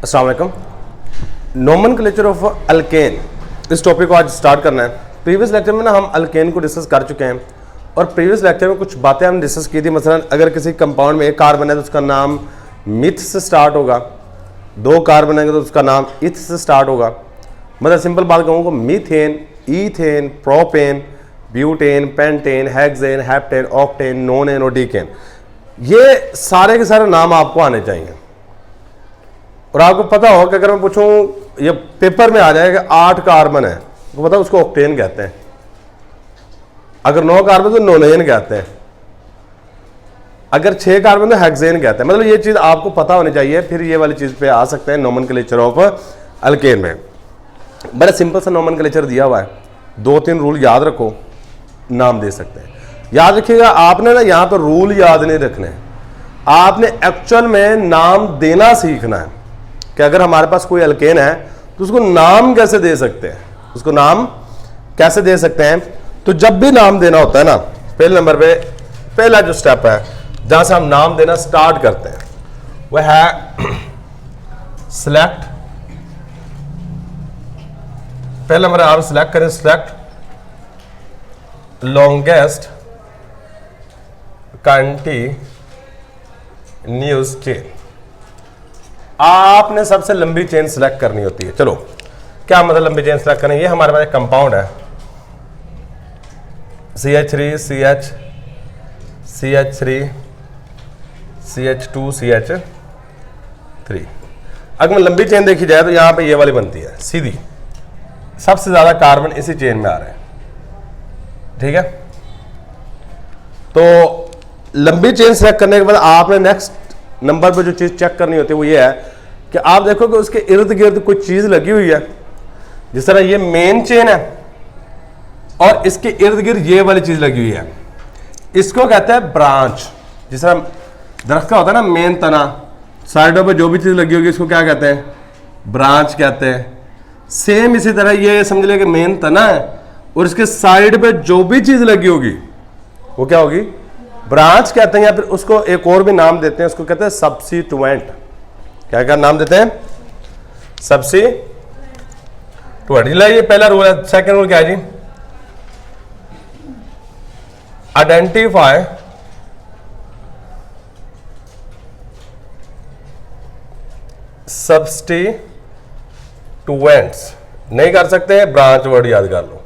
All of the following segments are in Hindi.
अस्सलाम वालेकुम। नोमेनक्लेचर ऑफ अल्केन, इस टॉपिक को आज स्टार्ट करना है। प्रीवियस लेक्चर में ना हम अल्केन को डिस्कस कर चुके हैं और प्रीवियस लेक्चर में कुछ बातें हम डिस्कस की थी। मसलन अगर किसी कंपाउंड में एक कार्बन है तो उसका नाम मिथ से स्टार्ट होगा, दो कार्बन है तो उसका नाम इथ से स्टार्ट होगा। मतलब सिंपल बात कहूँ, methane, ethane, propane, butane, pentane, hexane, heptane, octane, नोनेन और डीकेन, ये सारे के सारे नाम आपको आने चाहिए। और आपको पता होगा कि अगर मैं पूछूं, ये पेपर में आ जाएगा 8 कार्बन है तो पता उसको ऑक्टेन कहते हैं, अगर 9 कार्बन तो नोनेन कहते हैं, अगर 6 कार्बन तो हेक्सेन कहते हैं। मतलब ये चीज़ आपको पता होनी चाहिए, फिर ये वाली चीज़ पे आ सकते हैं नोमेनक्लेचर ऑफ अल्केन में। बड़ा सिंपल सा नोमेनक्लेचर दिया हुआ है, 2-3 रूल याद रखो, नाम दे सकते हैं। याद रखिएगा, आपने ना यहाँ पर रूल याद नहीं रखने, आपने एक्चुअल में नाम देना सीखना है कि अगर हमारे पास कोई अल्केन है तो उसको नाम कैसे दे सकते हैं, उसको नाम कैसे दे सकते हैं। तो जब भी नाम देना होता है ना, पहले नंबर पे पहला जो स्टेप है जहां से हम नाम देना स्टार्ट करते हैं वह है सिलेक्ट। पहला नंबर आप सिलेक्ट करें, सिलेक्ट लॉन्गेस्ट कंटीन्यूअस चेन। आपने सबसे लंबी चेन सिलेक्ट करनी होती है। चलो, क्या मतलब लंबी चेन सिलेक्ट करनी है? ये हमारे पास एक कंपाउंड है CH3 CH CH3 CH2 CH3। अगर लंबी चेन देखी जाए तो यहां पे ये वाली बनती है सीधी, सबसे ज्यादा कार्बन इसी चेन में आ रहे हैं, ठीक है। तो लंबी चेन सेलेक्ट करने के बाद आपने नेक्स्ट नंबर पर जो चीज चेक करनी होती है वो ये है कि आप देखो कि उसके इर्द गिर्द कोई चीज लगी हुई है। जिस तरह ये मेन चेन है और इसके इर्द गिर्द ये वाली चीज लगी हुई है, इसको कहते हैं ब्रांच। जिस तरह दरख्त का होता है ना मेन तना, साइडों पे जो भी चीज लगी होगी इसको क्या कहते हैं? ब्रांच कहते हैं। सेम इसी तरह ये समझ लिया कि मेन तना है और इसके साइड पे जो भी चीज लगी होगी वो क्या होगी? ब्रांच कहते हैं। या फिर उसको एक और भी नाम देते हैं, उसको कहते हैं सब्स्टिट्यूएंट। क्या क्या नाम देते हैं? सब्स्टिट्यूएंट। ये पहला रूल है। सेकंड रूल क्या है जी? Identify substituents. नहीं कर सकते, ब्रांच वर्ड याद कर लो।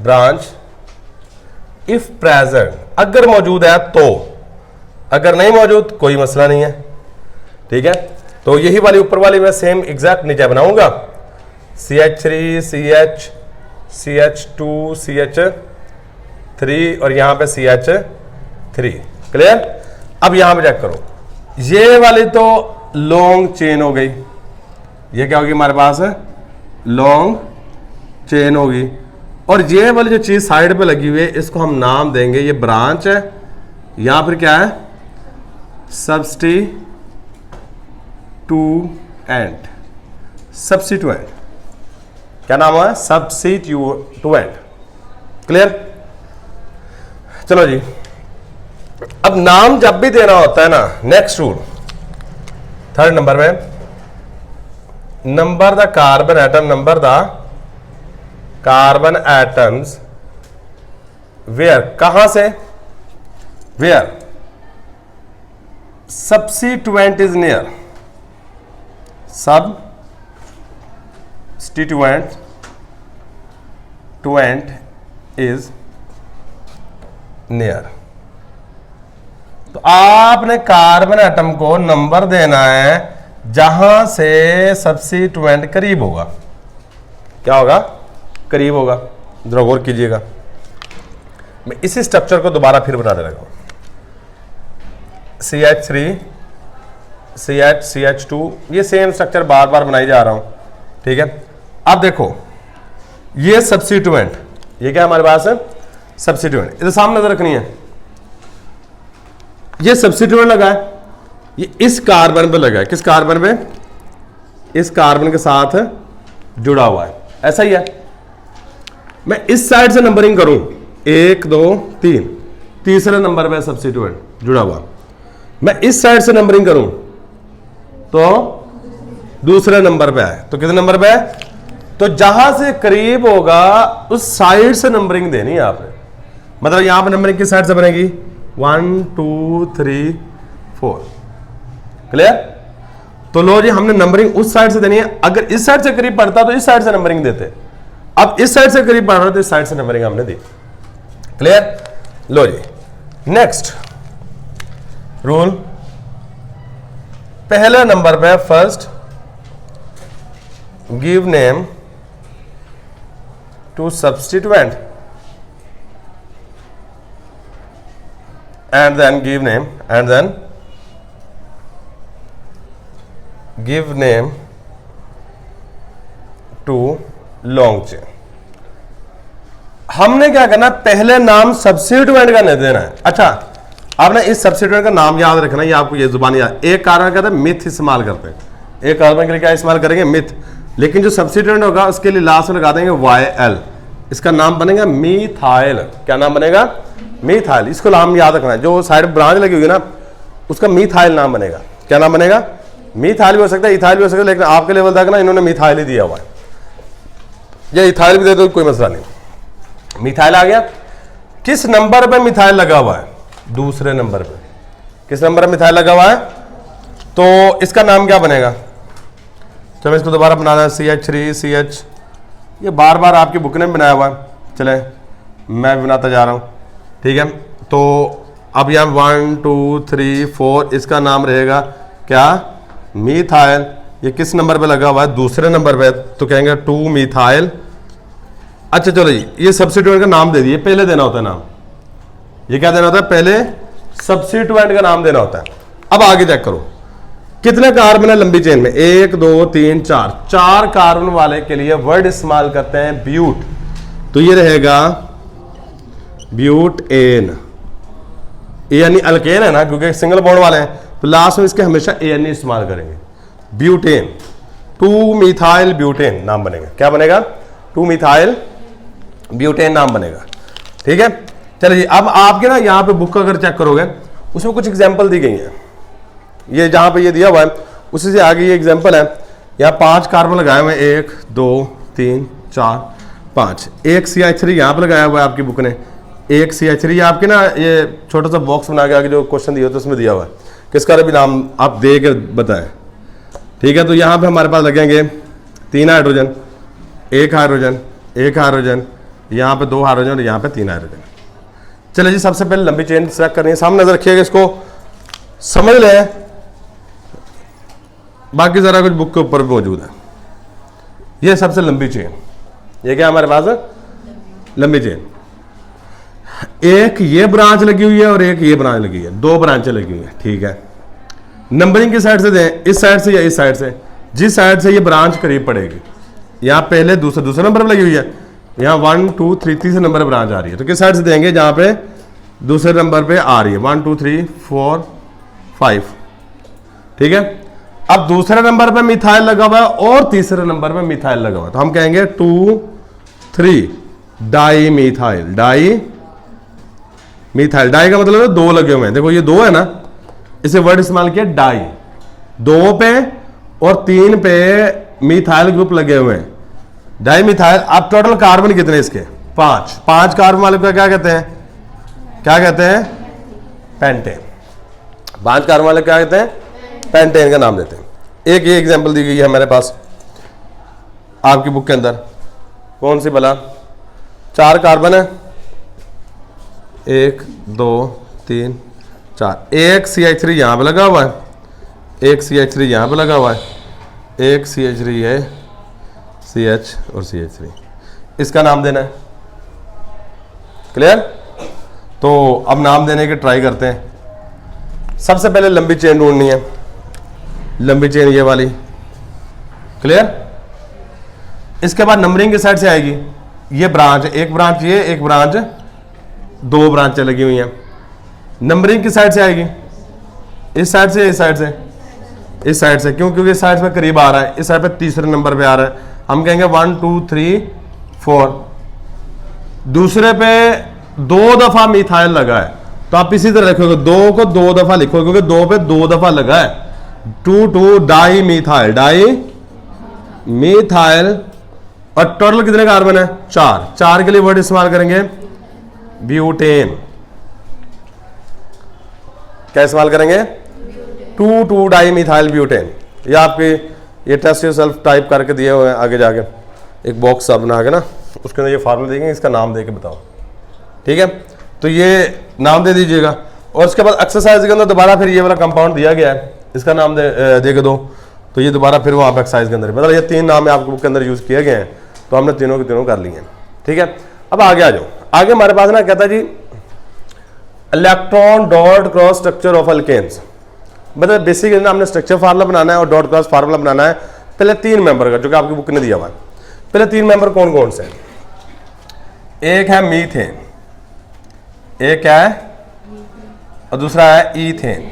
ब्रांच इफ प्रेजेंट, अगर मौजूद है तो, अगर नहीं मौजूद कोई मसला नहीं है, ठीक है। तो यही वाली ऊपर वाली मैं सेम एग्जैक्ट नीचे बनाऊंगा, CH3 CH CH2 CH3 और यहां पे CH3। क्लियर? अब यहां पे चेक करो, ये वाली तो लॉन्ग चेन हो गई, ये क्या होगी हमारे पास? लॉन्ग चेन होगी। और ये वाली जो चीज साइड पे लगी हुई है इसको हम नाम देंगे, ये ब्रांच है, यहां पर क्या है? सब्स्टिट्यूएंट। सब्स्टिट्यूएंट क्या नाम है? सब्स्टिट्यूएंट। क्लियर? चलो जी, अब नाम जब भी देना होता है ना, नेक्स्ट रूल थर्ड नंबर में, number the carbon atom, number the carbon atoms where, कहां से? Where substituent is near. Substituent is near. तो आपने कार्बन एटम को नंबर देना है जहां से सब्स्टिट्यूएंट करीब होगा। क्या होगा? करीब होगा। जरा गौर कीजिएगा, मैं इसी स्ट्रक्चर को दोबारा फिर बनाने लगा हूं। CH3 CH CH2, ये सेम स्ट्रक्चर बार बार बनाई जा रहा हूं, ठीक है। अब देखो, ये सब्स्टिट्यूएंट, ये क्या हमारे पास है? सब्स्टिट्यूएंट। इधर सामने नजर रखनी है, ये सब्स्टिट्यूएंट लगा है, ये इस कार्बन पे लगा है। किस कार्बन पे? इस कार्बन के साथ जुड़ा हुआ है, ऐसा ही है। मैं इस साइड से नंबरिंग करूं, 1 2 3, तीसरे नंबर पे सब्स्टिट्यूएंट जुड़ा हुआ। मैं इस साइड से नंबरिंग करूं तो दूसरे नंबर पे है। तो कितने नंबर पे है? तो जहां से करीब होगा उस साइड से नंबरिंग देनी है आपने। मतलब यहां पर नंबरिंग किस साइड से बनेगी? 1 2 3 4। क्लियर? तो लो जी, हमने नंबरिंग उस साइड से देनी है। अगर इस साइड से करीब पड़ता तो इस साइड से नंबरिंग देते। अब इस साइड से करीब पड़ रहा तो इस साइड से नंबरिंग हमने दी। क्लियर? लो जी, नेक्स्ट रूल, पहले नंबर पे first give name to substituent and then give name to long chain। हमने क्या करना, पहले नाम सब्स्टिट्यूएंट का नहीं देना है। अच्छा, आपने इस सब्स्टिट्यूएंट का नाम याद रखना, ये आपको ये जुबान याद। एक कार्बन कहते हैं मिथ इस्तेमाल करते हैं, एक कार्बन के लिए क्या इस्तेमाल करेंगे? मिथ। लेकिन जो सब्स्टिट्यूएंट होगा उसके लिए लास्ट में लगा देंगे YL, इसका नाम बनेगा मीथाइल। क्या नाम बनेगा? मीथाइल। इसको नाम याद रखना है। जो साइड ब्रांच लगी हुई ना उसका मीथाइल नाम बनेगा। क्या नाम बनेगा? मीथाइल भी हो सकता है, इथाइल भी हो सकता है, लेकिन आपके लेवल तक ना इन्होंने मीथाइल ही दिया हुआ है। या इथाइल भी दे दो, कोई मसला नहीं। मीथाइल आ गया। किस नंबर पे मिथाइल लगा हुआ है? दूसरे नंबर पे। किस नंबर पे मिथाइल लगा हुआ है? तो इसका नाम क्या बनेगा? चलो इसको दोबारा बनाना है, CH3 CH। ये बार बार आपकी बुक ने बनाया हुआ है, चले मैं भी बनाता जा रहा हूँ। ठीक है, तो अब यहाँ 1 2 3 4, इसका नाम रहेगा क्या? मीथाइल। ये किस नंबर पे लगा हुआ है? दूसरे नंबर पे, तो कहेंगे 2 मीथाइल। अच्छा चलो जी, ये सब्स्टिट्यूएंट का नाम दे दिए। पहले देना होता है नाम, ये क्या देना होता है? पहले सब्स्टिट्यूएंट का नाम देना होता है। अब आगे चेक करो कितने कार्बन है लंबी चेन में? 1 2 3 4। 4 कार्बन वाले के लिए वर्ड इस्तेमाल करते हैं ब्यूट। तो ये रहेगा ब्यूटेन। यानी अल्केन है ना, क्योंकि सिंगल बॉन्ड वाले हैं, तो लास्ट में इसके हमेशा एन इस्तेमाल करेंगे। ब्यूटेन, 2 मिथाइल ब्यूटेन नाम बनेगा। क्या बनेगा? 2 मिथाइल ब्यूटेन नाम बनेगा। ठीक है, चलिए अब आपके ना यहाँ पे बुक अगर चेक करोगे उसमें कुछ एग्जाम्पल दी गई है। ये जहाँ पे ये दिया हुआ है उसी से आगे ये एग्जाम्पल है। यहाँ 5 कार्बन लगाए हुए हैं, 1 2 3 4 5। एक CH3 यहाँ पे लगाया हुआ है आपकी बुक ने। एक CH3 आपके ना ये छोटा सा बॉक्स बना के आगे जो क्वेश्चन दिया होता है उसमें दिया हुआ है, किसका भी नाम आप दे के बताएं। ठीक है, तो यहाँ पे हमारे पास लगेंगे 3 हाइड्रोजन, 1 हाइड्रोजन, 1 हाइड्रोजन, यहाँ पे 2 हाइड्रोजन और यहाँ पे 3 हाइड्रोजन। चलिए जी, सबसे पहले लंबी चेन सेलेक्ट करनी है। सामने नजर रखिएगा, इसको समझ लें, बाकी जरा कुछ बुक के ऊपर भी मौजूद है। ये सबसे लंबी चेन, ये क्या हमारे पास है? लंबी चेन। एक ये ब्रांच लगी हुई है और एक ये ब्रांच लगी है, 2 ब्रांचें लगी हुई है। ठीक है, नंबरिंग किस साइड से दें? इस साइड से या इस साइड से? जिस साइड से ये ब्रांच करीब पड़ेगी। यहाँ पहले दूसरे नंबर पर लगी हुई है, यहाँ 1 2 3 तीसरे नंबर पर ब्रांच आ रही है, तो किस साइड से देंगे? जहाँ पे दूसरे नंबर पे आ रही है। 1 2 3 4 5। ठीक है, अब दूसरे नंबर पे मिथाइल लगा हुआ है और तीसरे नंबर पे मिथाइल लगा हुआ है, तो हम कहेंगे 2 3 di methyl. Di methyl, di का मतलब है 2 लगे हुए हैं। देखो ये 2 है ना, इसे वर्ड इस्तेमाल किया डाई। 2 पे और 3 पे मिथाइल ग्रुप लगे हुए हैं, डाई मिथाइल। अब टोटल कार्बन कितने इसके? 5। 5 कार्बन वाले को क्या कहते हैं? क्या कहते हैं? पेंटेन। 5 कार्बन वाले क्या कहते हैं? पेंटेन का नाम देते हैं। एक ये एग्जांपल दी गई है हमारे पास आपकी बुक के अंदर। कौन सी भला? 4 कार्बन है, 1 2 3 4। एक CH3 यहाँ पे लगा हुआ है, एक CH3 यहाँ पे लगा हुआ है, एक CH3 है, CH और CH3। इसका नाम देना है। क्लियर? तो अब नाम देने के ट्राई करते हैं। सबसे पहले लंबी चेन ढूंढनी है, लंबी चेन ये वाली। क्लियर? इसके बाद नंबरिंग की साइड से आएगी ये ब्रांच, एक ब्रांच ये, एक ब्रांच, 2 ब्रांचें लगी हुई हैं। नंबरिंग की साइड से आएगी इस साइड से, इस साइड से, इस साइड से। क्यों? क्योंकि इस साइड पे करीब आ रहा है, इस साइड पे तीसरे नंबर पे आ रहा है। हम कहेंगे 1 2 3 4। दूसरे पे 2 दफा मिथाइल लगा है, तो आप इसी तरह लिखोगे, 2 को 2 दफा लिखोगे, क्योंकि 2 पे 2 दफा लगा है। 2 2 डाई मिथाइल, डाई मिथाइल, और टोटल कितने कार्बन है? 4। 4 के लिए वर्ड इस्तेमाल करेंगे ब्यूटेन। क्या इस्तेमाल करेंगे? 2,2 डाई मिथाइल ब्यूटेन। या आपके ये टेस्ट योरसेल्फ टाइप करके दिए हुए हैं, आगे जाके एक बॉक्स आप बना के ना उसके अंदर ये फार्मूला देंगे, इसका नाम दे के बताओ, ठीक है? तो ये नाम दे दीजिएगा, और उसके बाद एक्सरसाइज के अंदर दोबारा फिर ये वाला कंपाउंड दिया गया है, इसका नाम दे के दो, तो ये दोबारा फिर वहाँ पर एक्सरसाइज के अंदर, मतलब ये 3 नाम आपके बुक के अंदर यूज़ किए गए हैं, तो हमने तीनों के तीनों कर लिए हैं, ठीक है? अब आगे आ जाओ। आगे हमारे पास ना कहता है जी electron dot cross structure of alkanes. मतलब बेसिकली ना हमने स्ट्रक्चर फार्मूला बनाना है और डॉट क्रॉस फार्मूला बनाना है पहले 3 मेंबर का, जो कि आपकी बुक ने दिया हुआ है। पहले 3 मेंबर कौन कौन से हैं? एक है मीथेन, एक है और दूसरा है ईथेन,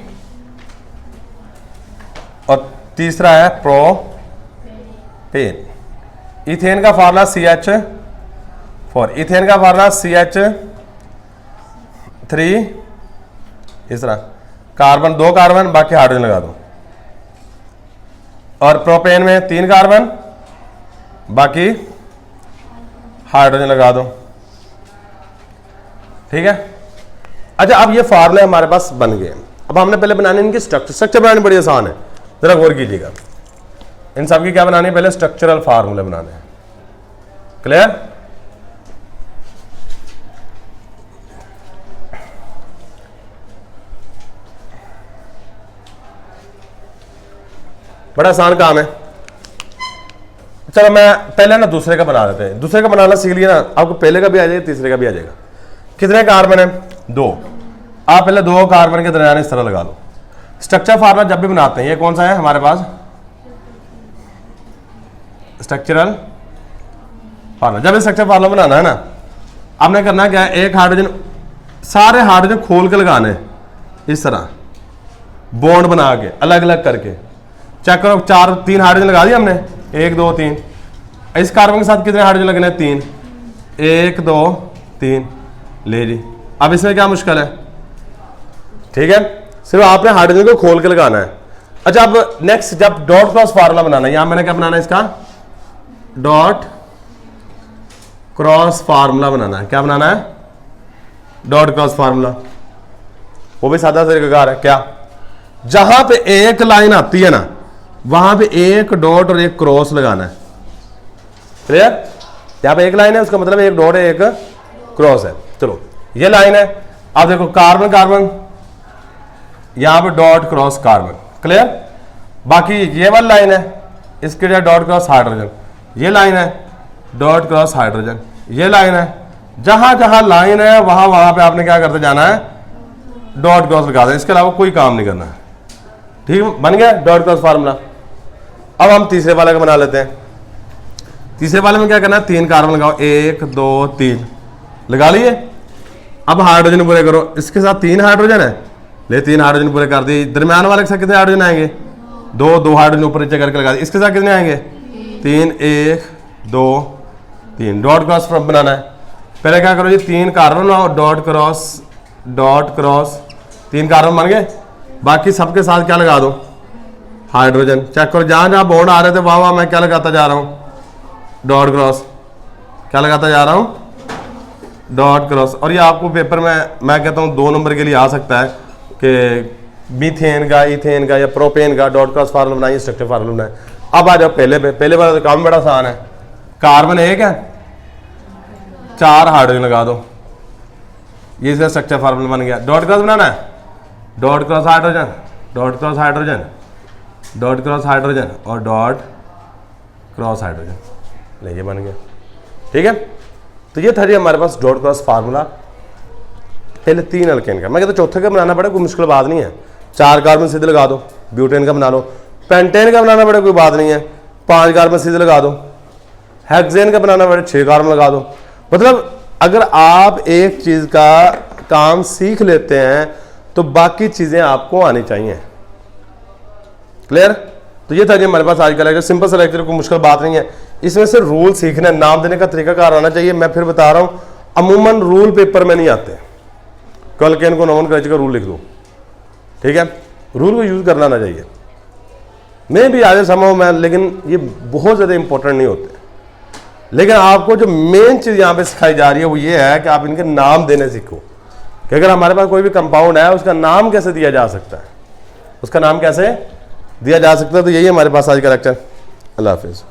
और तीसरा है प्रोपेन। ईथेन का फार्मूला CH4, ईथेन का फार्मूला CH3, इस तरह कार्बन 2 कार्बन, बाकी हाइड्रोजन लगा दो। और प्रोपेन में 3 कार्बन, बाकी हाइड्रोजन लगा दो, ठीक है? अच्छा, अब ये फार्मूले हमारे पास बन गए। अब हमने पहले बनाने इनकी स्ट्रक्चर बनानी बड़ी आसान है, जरा गौर कीजिएगा। इन सब की क्या बनानी है? पहले स्ट्रक्चरल फार्मूले बनाने हैं। क्लियर? बड़ा आसान काम है। चलो मैं पहले ना दूसरे का बना देते हैं। दूसरे का बनाना सीख लिया ना, आपको पहले का भी आ जाएगा, तीसरे का भी आ जाएगा। कितने कार्बन है? 2। आप पहले 2 कार्बन के दरमियान इस तरह लगा लो। स्ट्रक्चर फार्मूला जब भी बनाते हैं, ये कौन सा है हमारे पास? Structural formula. जब स्ट्रक्चर फार्मूला बनाना है ना, आपने करना क्या है? एक हाइड्रोजन, सारे हाइड्रोजन खोल के लगाने इस तरह, बॉन्ड बना के अलग अलग करके। चेक करो, 3 हाइड्रोजन लगा दिया हमने, 1 2 3। इस कार्बन के साथ कितने हाइड्रोजन लगने? 3। 1 2 3 ले जी। अब इसमें क्या मुश्किल है? ठीक है, सिर्फ आपने हाइड्रोजन को खोल के लगाना है। अच्छा, अब नेक्स्ट जब डॉट क्रॉस फार्मूला बनाना है, यहां मैंने क्या बनाना है? इसका डॉट क्रॉस फार्मूला बनाना है। क्या बनाना है? Dot cross formula. वो भी सादा तरीकाकार है। क्या? जहां पे एक लाइन आती है ना, वहां पे एक डॉट और एक क्रॉस लगाना है। क्लियर? यहां पे एक लाइन है, उसका मतलब एक डॉट है, एक क्रॉस है। चलो, ये लाइन है। अब देखो, कार्बन कार्बन, यहां पे डॉट क्रॉस कार्बन। क्लियर? बाकी ये वाली लाइन है, इसके लिए डॉट क्रॉस हाइड्रोजन। ये लाइन है, डॉट क्रॉस हाइड्रोजन। ये लाइन है। जहां जहां लाइन है वहां वहां पे आपने क्या करते जाना है? डॉट क्रॉस लगा दें। इसके अलावा कोई काम नहीं करना है। ठीक, बन गया डॉट क्रॉस फार्मूला। अब हम तीसरे वाले का बना लेते हैं। तीसरे वाले में क्या करना है? 3 कार्बन लगाओ, 1 2 3 लगा लिए। अब हाइड्रोजन पूरे करो। इसके साथ 3 हाइड्रोजन है, ले 3 हाइड्रोजन पूरे कर दिए। दरमियान वाले के साथ कितने हाइड्रोजन आएंगे? 2 हाइड्रोजन ऊपर नीचे करके लगा दिए। इसके साथ कितने आएंगे? 3 1 2 3। डॉट क्रॉस बनाना है। पहले क्या करो जी, 3 कार्बन और डॉट क्रॉस 3 कार्बन बन गए। बाकी सबके साथ क्या लगा दो? हाइड्रोजन। चेक करो, जहां जहां बॉन्ड आ रहे थे वहां मैं क्या लगाता जा रहा हूं? Dot cross. क्या लगाता जा रहा हूं? Dot cross. और ये आपको पेपर में मैं कहता हूं 2 नंबर के लिए आ सकता है कि मीथेन का, इथेन का या प्रोपेन का डॉट क्रॉस फार्मूला बनाइए, स्ट्रक्चर फार्मूला बनाए। अब आ जाओ पहले पे। पहले वाला तो काम बड़ा आसान है। कार्बन 1 है, 4 हाइड्रोजन लगा दो। ये इसका स्ट्रक्चर फार्मूला बन गया। डॉट क्रॉस बनाना है, dot cross hydrogen, dot cross hydrogen, dot cross hydrogen और डॉट क्रॉस हाइड्रोजन। ले, ये बन गया। ठीक है, तो ये था जी हमारे पास डॉट क्रॉस फार्मूला पहले 3 अल्केन का। मैं कहता चौथे का बनाना पड़े, कोई मुश्किल बात नहीं है। 4 कार्बन सीधे लगा दो, ब्यूटेन का बना लो। पेंटेन का बनाना पड़े, कोई बात नहीं है, 5 कार्बन सीधे लगा दो। हेक्सेन का बनाना पड़े, 6 कार्बन लगा दो। मतलब अगर आप एक चीज का काम सीख लेते हैं तो बाकी चीजें आपको आनी चाहिए। क्लियर? तो ये था जी हमारे पास आज का लेक्चर। सिंपल सा लेक्चर, कोई मुश्किल बात नहीं है। इसमें से रूल सीखना, नाम देने का तरीका कार आना चाहिए। मैं फिर बता रहा हूं, अमूमन रूल पेपर में नहीं आते। कल के इनको नॉमनक्लेचर का रूल लिख दो, ठीक है? रूल को यूज करना आना चाहिए। मैं भी आगे समझाऊँ मैं, लेकिन ये बहुत ज़्यादा इंपॉर्टेंट नहीं होते। लेकिन आपको जो मेन चीज़ यहाँ पे सिखाई जा रही है वो ये है कि आप इनके नाम देने सीखो, कि अगर हमारे पास कोई भी कंपाउंड है उसका नाम कैसे दिया जा सकता है, उसका नाम कैसे दिया जा सकता है। तो यही हमारे पास आज का लेक्चर। अल्लाह हाफिज़।